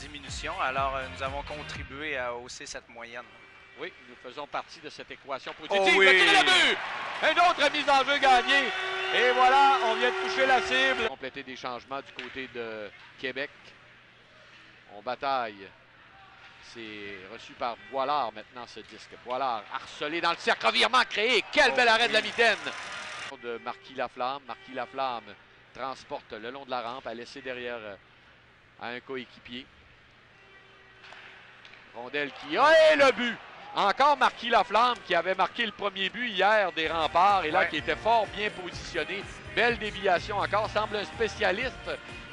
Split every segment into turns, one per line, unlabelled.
diminution. Alors, nous avons contribué à hausser cette moyenne.
Oui, nous faisons partie de cette équation
Oh
positive.
oui.
Le but! Une autre mise en jeu gagnée. Et voilà, on vient de toucher la cible. Compléter des changements du côté de Québec. On bataille. C'est reçu par Boilard maintenant ce disque. Boilard harcelé dans le cercle, revirement créé. Quel bel arrêt de la mitaine de Marquis Laflamme. Marquis Laflamme transporte le long de la rampe, a laissé derrière à un coéquipier. Rondelle qui a et le but! Encore Marquis Laflamme qui avait marqué le premier but hier des Remparts et là qui était fort bien positionné. Belle déviation encore, semble un spécialiste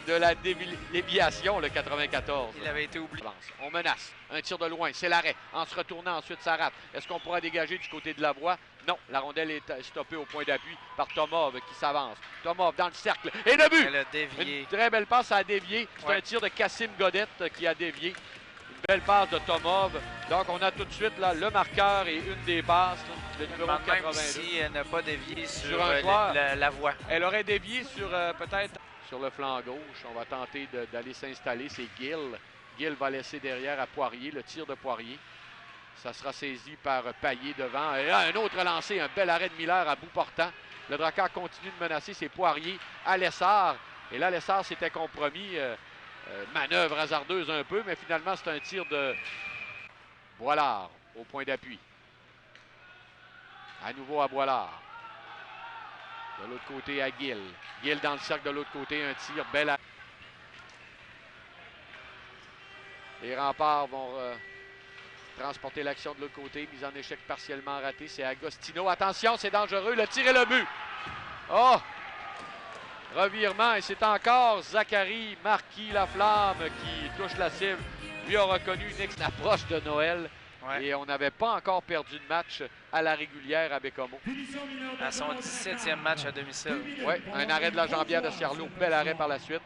de la déviation, le 94.
Il avait été oublié.
On menace, un tir de loin, c'est l'arrêt. En se retournant ensuite, ça rate. Est-ce qu'on pourra dégager du côté de Lavoie? Non, la rondelle est stoppée au point d'appui par Tomov qui s'avance. Tomov dans le cercle et le but!
Elle a dévié.
Une très belle passe à dévier. C'est un tir de Cassim Godette qui a dévié. Une belle passe de Tomov. Donc, on a tout de suite là, le marqueur et une des passes. Le numéro 82.
Même si elle n'a pas dévié sur la voie.
Elle aurait dévié sur peut-être sur le flanc gauche. On va tenter d'aller s'installer. C'est Gill. Gill va laisser derrière à Poirier. Le tir de Poirier. Ça sera saisi par Payet devant. Et là, un autre lancé. Un bel arrêt de Miller à bout portant. Le Drakkar continue de menacer. C'est Poirier à Lessard. Et là, Lessard s'était compromis. Manœuvre hasardeuse un peu, mais finalement, c'est un tir de Boilard au point d'appui. À nouveau à Boilard. De l'autre côté à Gill. Gill dans le cercle de l'autre côté, un tir bel. Les Remparts vont transporter l'action de l'autre côté. Mise en échec partiellement ratée. C'est Agostino. Attention, c'est dangereux. Le tir et le but. Oh! Revirement et c'est encore Zachary Marquis Laflamme qui touche la cible. Lui a reconnu une approche de Noël. Ouais. Et on n'avait pas encore perdu de match à la régulière à Bécomo.
À son 17e match à domicile.
Oui, un arrêt de la jambière de Ciarlot. Bel arrêt par la suite.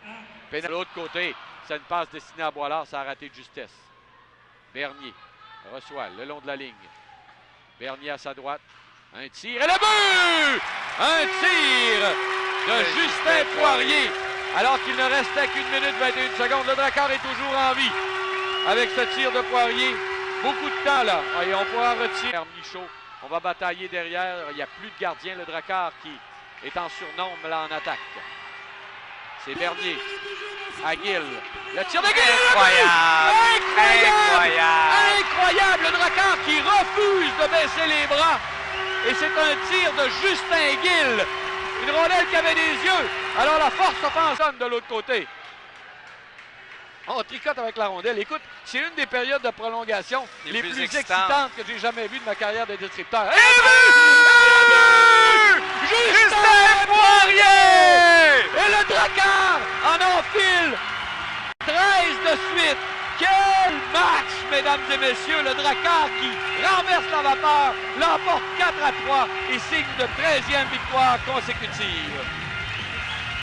De l'autre côté, c'est une passe destinée à Boilard. Ça a raté de justesse. Bernier reçoit le long de la ligne. Bernier à sa droite. Un tir et le but! Un tir de Justin Poirier. Alors qu'il ne restait qu'une minute 21 secondes. Le Drakkar est toujours en vie. Avec ce tir de Poirier. Beaucoup de temps là. Et on pourra retirer Michaud. On va batailler derrière. Il n'y a plus de gardien. Le Drakkar qui est en surnombre là en attaque. C'est Bernier. À Gill. Le tir de Gill.
Incroyable!
Incroyable! Le Drakkar qui refuse de baisser les bras. Et c'est un tir de Justin Gill. Une rondelle qui avait des yeux. Alors la force offensive de l'autre côté. On tricote avec la rondelle. Écoute, c'est une des périodes de prolongation les plus excitantes que j'ai jamais vues de ma carrière de descripteur. Et le but! Justin Poirier! Et le Drakkar en enfile 13 de suite. Quel match, mesdames et messieurs! Le Drakkar qui renverse la vapeur, l'emporte 4-3 et signe de 13e victoire consécutive.